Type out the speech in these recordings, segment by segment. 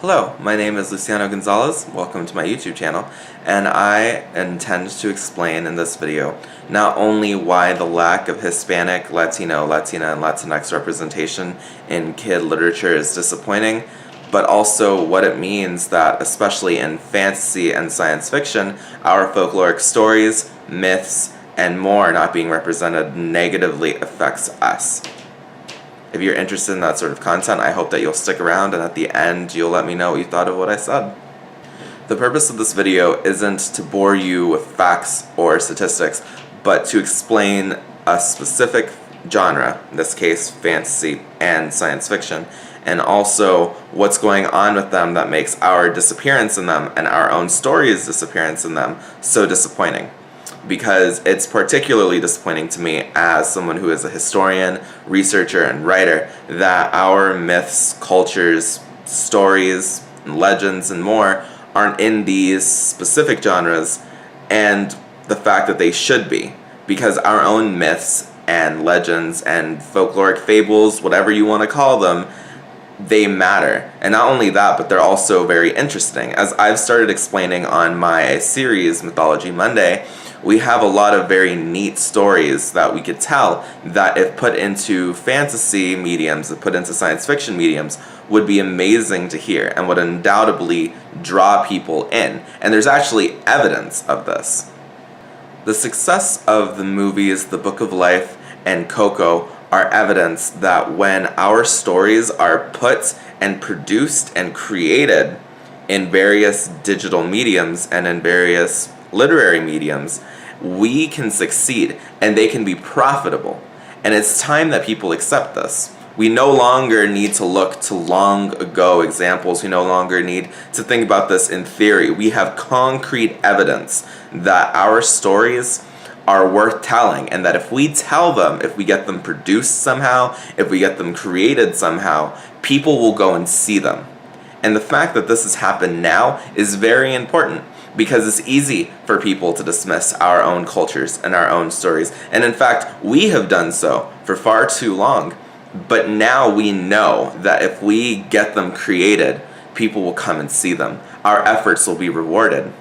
Hello, my name is Luciano Gonzalez. Welcome to my YouTube channel, and I intend to explain in this video not only why the lack of Hispanic, Latino, Latina, and Latinx representation in kid literature is disappointing, but also what it means that, especially in fantasy and science fiction, our folkloric stories, myths, and more not being represented negatively affects us. If you're interested in that sort of content, I hope that you'll stick around and at the end you'll let me know what you thought of what I said. The purpose of this video isn't to bore you with facts or statistics, but to explain a specific genre, in this case fantasy and science fiction, and also what's going on with them that makes our disappearance in them and our own story's disappearance in them so disappointing. Because it's particularly disappointing to me as someone who is a historian, researcher, and writer that our myths, cultures, stories, legends, and more aren't in these specific genres, and the fact that they should be. Because our own myths and legends and folkloric fables, whatever you want to call them, they matter. And not only that, but they're also very interesting. As I've started explaining on my series, Mythology Monday, we have a lot of very neat stories that we could tell that if put into fantasy mediums, if put into science fiction mediums, would be amazing to hear and would undoubtedly draw people in. And there's actually evidence of this. The success of the movies The Book of Life and Coco are evidence that when our stories are put and produced and created in various digital mediums and in various literary mediums, we can succeed and they can be profitable. And it's time that people accept this. We no longer need to look to long ago examples. We no longer need to think about this in theory. We have concrete evidence that our stories are worth telling, and that if we tell them, if we get them produced somehow, if we get them created somehow, people will go and see them. And the fact that this has happened now is very important, because it's easy for people to dismiss our own cultures and our own stories. And in fact, we have done so for far too long. But now we know that if we get them created, people will come and see them. Our efforts will be rewarded.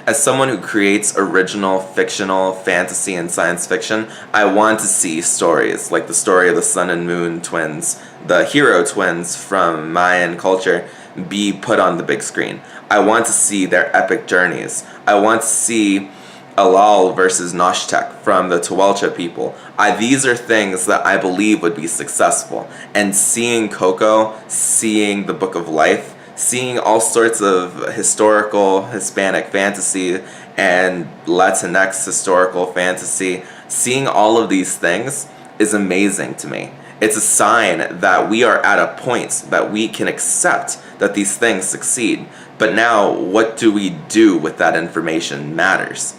As someone who creates original, fictional, fantasy, and science fiction, I want to see stories like the story of the Sun and Moon twins, the hero twins from Mayan culture, be put on the big screen. I want to see their epic journeys. I want to see Alal versus Noshtek from the Tuwalcha people. These are things that I believe would be successful. And seeing Coco, seeing the Book of Life, seeing all sorts of historical Hispanic fantasy and Latinx historical fantasy, seeing all of these things is amazing to me. It's a sign that we are at a point that we can accept that these things succeed. But now, what do we do with that information matters.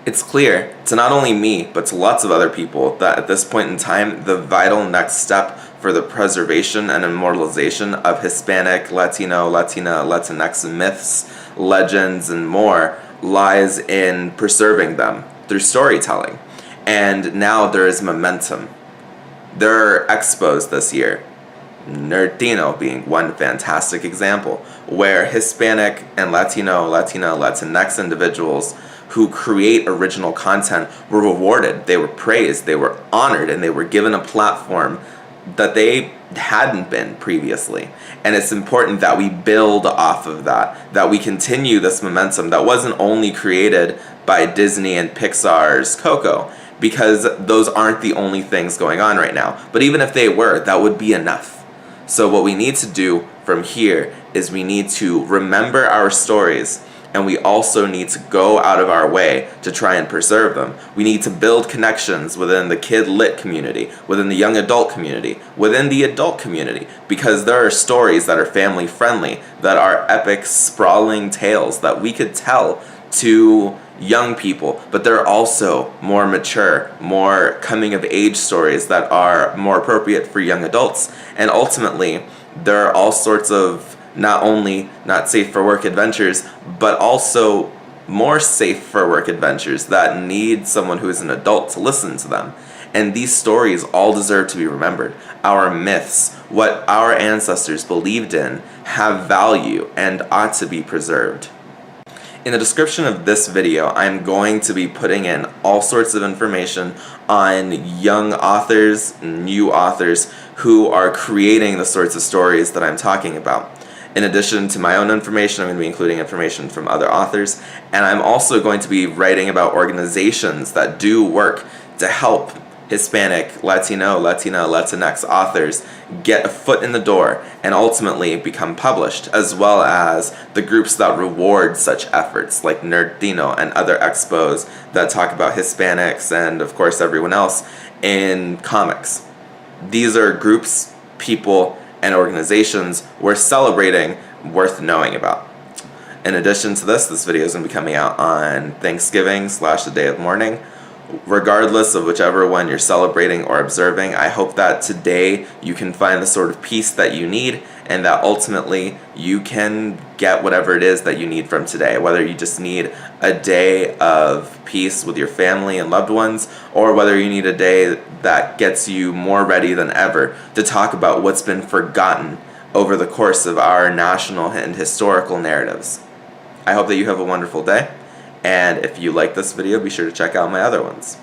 It's clear to not only me, but to lots of other people that at this point in time, the vital next step for the preservation and immortalization of Hispanic, Latino, Latina, Latinx myths, legends, and more lies in preserving them through storytelling. And now there is momentum. There are expos this year, Nerdino being one fantastic example, where Hispanic and Latino, Latina, Latinx individuals who create original content were rewarded, they were praised, they were honored, and they were given a platform that they hadn't been previously. And it's important that we build off of that we continue this momentum that wasn't only created by Disney and Pixar's Coco, because those aren't the only things going on right now. But even if they were, that would be enough. So what we need to do from here is we need to remember our stories, and we also need to go out of our way to try and preserve them. We need to build connections within the kid lit community, within the young adult community, within the adult community, because there are stories that are family friendly, that are epic, sprawling tales that we could tell to young people, but there are also more mature, more coming of age stories that are more appropriate for young adults. And ultimately, there are all sorts of not only not safe for work adventures, but also more safe for work adventures that need someone who is an adult to listen to them. And these stories all deserve to be remembered. Our myths, what our ancestors believed in, have value and ought to be preserved. In the description of this video, I'm going to be putting in all sorts of information on young authors, new authors who are creating the sorts of stories that I'm talking about. In addition to my own information, I'm going to be including information from other authors, and I'm also going to be writing about organizations that do work to help Hispanic, Latino, Latina, Latinx authors get a foot in the door and ultimately become published, as well as the groups that reward such efforts like Nerdino and other expos that talk about Hispanics and of course everyone else in comics. These are groups, people, and organizations we're celebrating worth knowing about. In addition to this video is going to be coming out on Thanksgiving / the day of mourning. Regardless of whichever one you're celebrating or observing, I hope that today you can find the sort of peace that you need and that ultimately you can get whatever it is that you need from today. Whether you just need a day of peace with your family and loved ones, or whether you need a day that gets you more ready than ever to talk about what's been forgotten over the course of our national and historical narratives. I hope that you have a wonderful day. And if you like this video, be sure to check out my other ones.